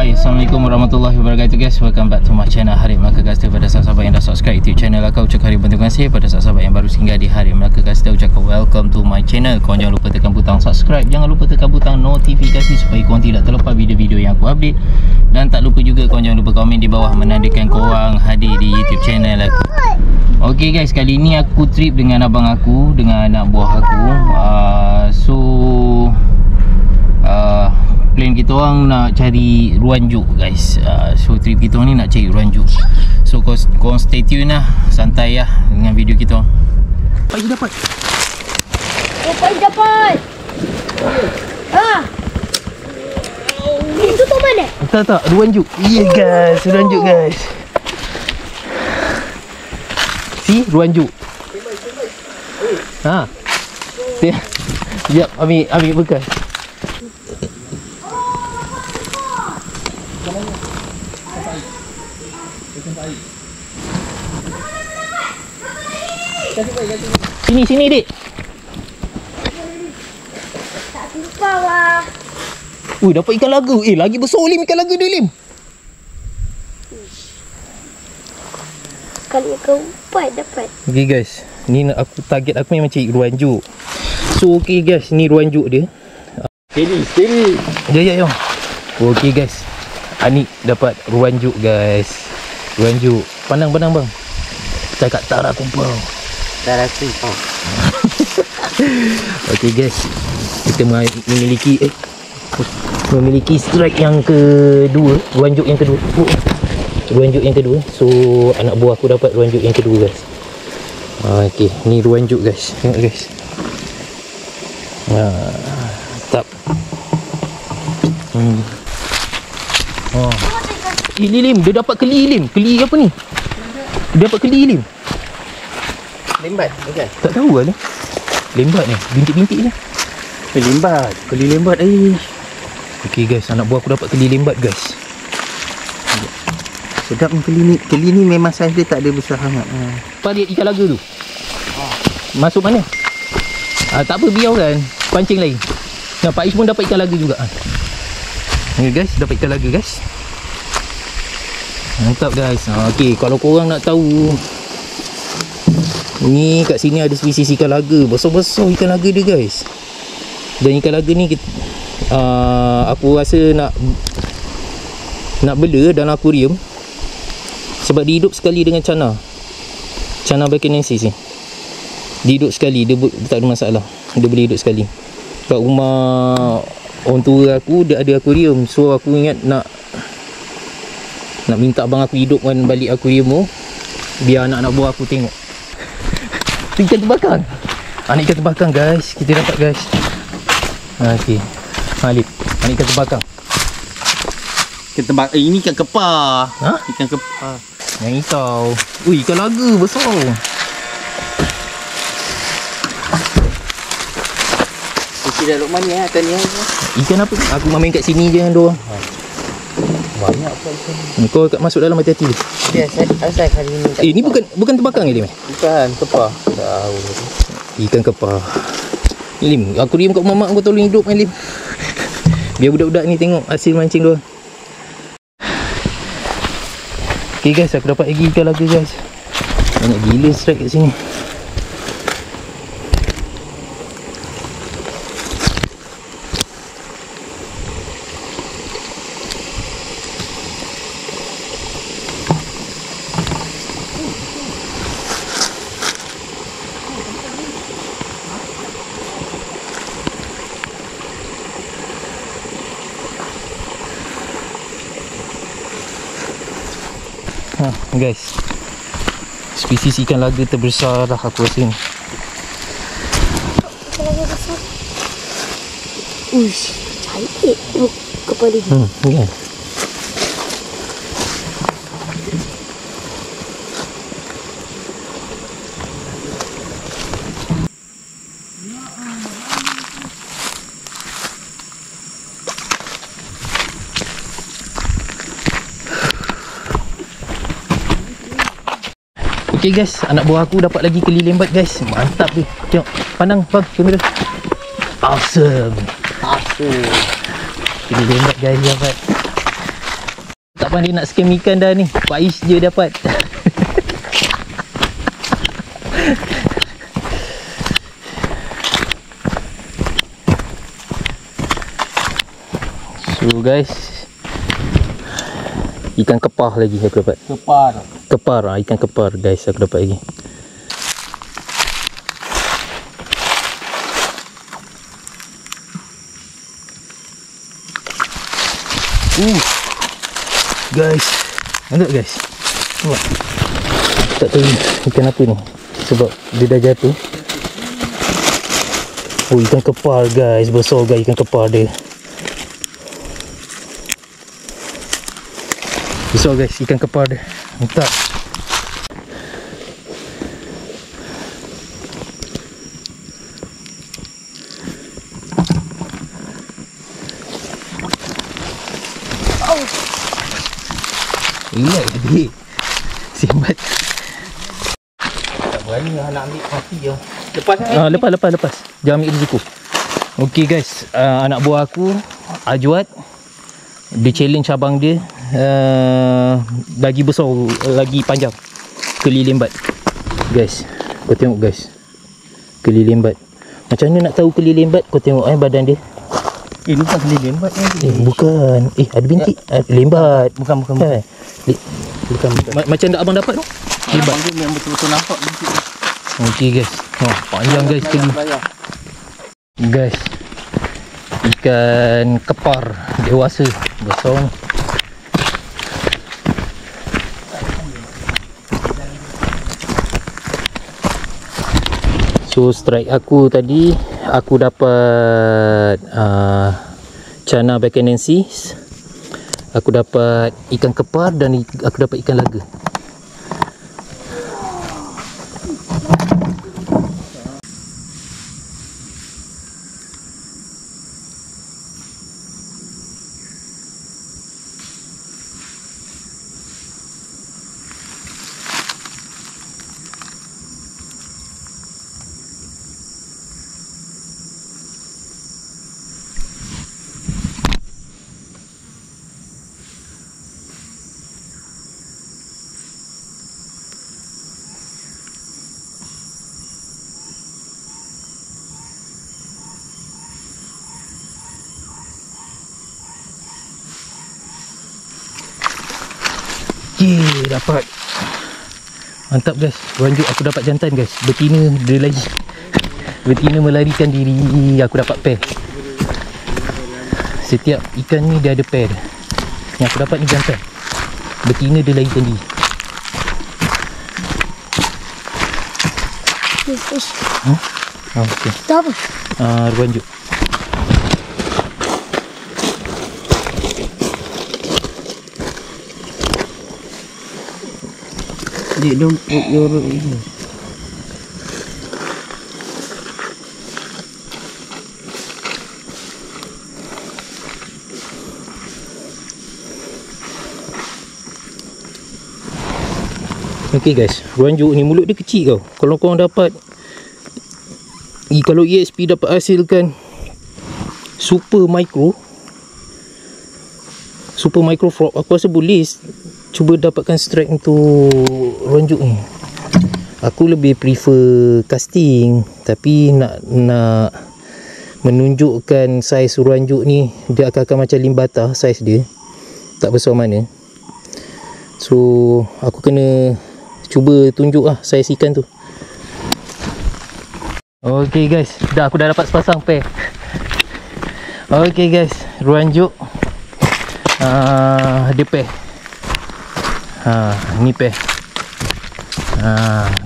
Hai, Assalamualaikum warahmatullahi wabarakatuh guys. Welcome back to my channel Harib Melaka guys. Kepada sahabat yang dah subscribe YouTube channel aku ucap harib terima kasih. Pada sahabat yang baru singgah di Harib Melaka guys, saya ucapkan welcome to my channel. Korang jangan lupa tekan butang subscribe, jangan lupa tekan butang notifikasi supaya korang tidak terlepas video-video yang aku update. Dan tak lupa juga korang jangan lupa komen di bawah menandakan korang hadir di YouTube channel aku. Okay guys, kali ni aku trip dengan abang aku, dengan anak buah aku. Plan kita orang nak cari ruanjuk guys. So trip kita orang ni nak cari ruanjuk. So korang stay tune lah, santai lah dengan video kita orang. Pagi dapat. Pagi dapat. Itu tu mana? Tak, ruanjuk. Ya guys, ruanjuk guys. Si ruanjuk. Sekejap, ambil bekas. Sini dik. Tak tumpah lah. Dapat ikan lagu. Lagi besar Lim ikan lagu dia Lim. Kali keempat dapat. Okay guys, ni aku target aku memang cari ruanjuk. So okay guys, ni ruanjuk dia. Steady. Ya. Okay guys, Anik dapat ruanjuk guys. Ruanjuk. Pandang bang. Cakap tak lah kumpul. Dah rasa. Okay guys, kita memiliki strike yang kedua, ruanjuk yang kedua. Ruanjuk yang kedua. So anak buah aku dapat ruanjuk yang kedua guys. Okay, ni ruanjuk guys. Tengok guys. Tap. Lim, dia dapat keli Lim. Keli apa ni? Dia dapat keli Lim. Lembat bukan? Tak tahu lah ni. Lembat ni, bintik-bintik ni. Lembat, keli lembat Okay guys, anak buah aku dapat keli lembat guys. Sedap ni keli ni memang saiz dia tak ada besar sangat. Apa lihat ikan laga tu? Masuk mana? Tak apa, biar kan. Pancing lagi. Nah, Pak Is pun dapat ikan laga juga. Ni guys, dapat ikan laga guys. Mantap guys. Okay, kalau korang nak tahu, ni kat sini ada spesies ikan laga. Besar-besar ikan laga dia guys. Dan ikan laga ni aku rasa nak bela dalam akuarium. Sebab dia hidup sekali dengan Channa Bacchianensis ni. Dia hidup sekali, dia tak ada masalah. Dia boleh hidup sekali. Kat rumah orang tua aku, dia ada akuarium. So aku ingat nak minta abang aku hidupkan balik akuarium tu, biar anak-anak buah aku tengok. Ikan terbakar. Ikan terbakar guys. Kita dapat guys. Okay, Halid, ikan terbakar. Ikan terbakar. Ini ikan kepar. Ikan kepar. Yang hijau. Ikan laga besar. Dah Lokman ni tanya ikan apa ni? Aku main kat sini je dengan diorang. Banyak apa ikan. Kau masuk dalam hati-hati dia. Ya, saya kali ni. Ni bukan terbakar ni Lim? Bukan, kepar. Tahu. Ikan kepar. Lim, akuarium kat mamak kau tolong hidup kan Lim. Biar budak-budak ni tengok hasil mancing dia. Okay guys, aku dapat lagi ikan laga guys. Banyak gila strike kat sini. Guys, spesies ikan laga terbesar dah aku rasa ni. Ikan laga besar. Cantik kepala dia. Ya. Okay guys, anak buah aku dapat lagi keli lembat guys. Mantap dia. Tengok, pandang bang, kamera. Awesome. Keli lembat guys dapat. pandai nak scam ikan dah ni. Faiz je dapat. So guys, ikan kepar lagi aku dapat. Kepar, ikan kepar guys aku dapat lagi. Guys, nampak guys? Nampak? Tak tahu ikan apa ni, sebab dia dah jatuh. Oh, ikan kepar guys, besar guys ikan kepar dia. Besar guys ikan kepar dia. Nampak? Relax tadi. Simbat. Tak berani lah nak ambil mati je. Lepas. Jangan ambil risiko. Okey guys, anak buah aku Ajwat, dia challenge abang dia lagi besar, lagi panjang, keli lembat. Guys, kau tengok guys, keli lembat. Macam mana nak tahu keli lembat? Kau tengok badan dia. Ni bukan keli lembat ni. Bukan. Ada bintik. Lembat. Bukan. Bukan. Macam dah abang dapat tu? Lembat dia memang betul-betul nampak bintik. Okey guys. Panjang guys keli. Guys, ikan kepar dewasa besar ni. So strike aku tadi, aku dapat Channa Beckenensis, aku dapat ikan kepar dan aku dapat ikan laga. Dapat. Mantap guys. Lanjut aku dapat jantan guys. Betina dia lagi. Betina melarikan diri. Aku dapat pair. Setiap ikan ni dia ada pair. Yang aku dapat ni jantan. Betina dia larikan diri. Fish. Okey. Itu apa? Lanjut. Don't put your ini. Okay guys, ruanjuk ni mulut dia kecil tau. Kalau korang dapat, kalau ESP dapat hasilkan super micro frog, aku rasa boleh cuba dapatkan strike untuk ruanjuk ni. Aku lebih prefer casting, tapi nak menunjukkan saiz ruanjuk ni, dia akan macam limbata saiz dia, tak besar mana. So aku kena cuba tunjuk lah saiz ikan tu. Okay guys, aku dah dapat sepasang pair. Okay guys, ruanjuk dia pair. Ni pair.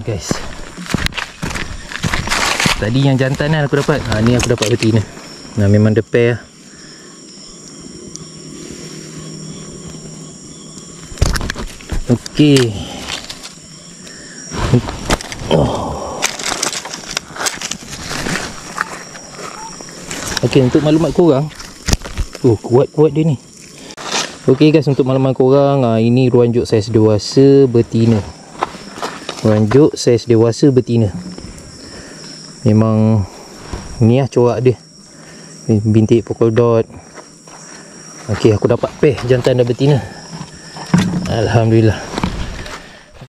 Guys, tadi yang jantan kan aku dapat. Ni aku dapat betina. Memang dia pair lah. Okey. Okey, untuk maklumat korang, kuat dia ni. Okey guys, untuk maklumat korang, ini ruanjuk saiz dewasa betina. Ruanjuk saiz dewasa betina. Memang ni lah corak dia, bintik polka dot. Okey, aku dapat pair jantan dan betina. Alhamdulillah.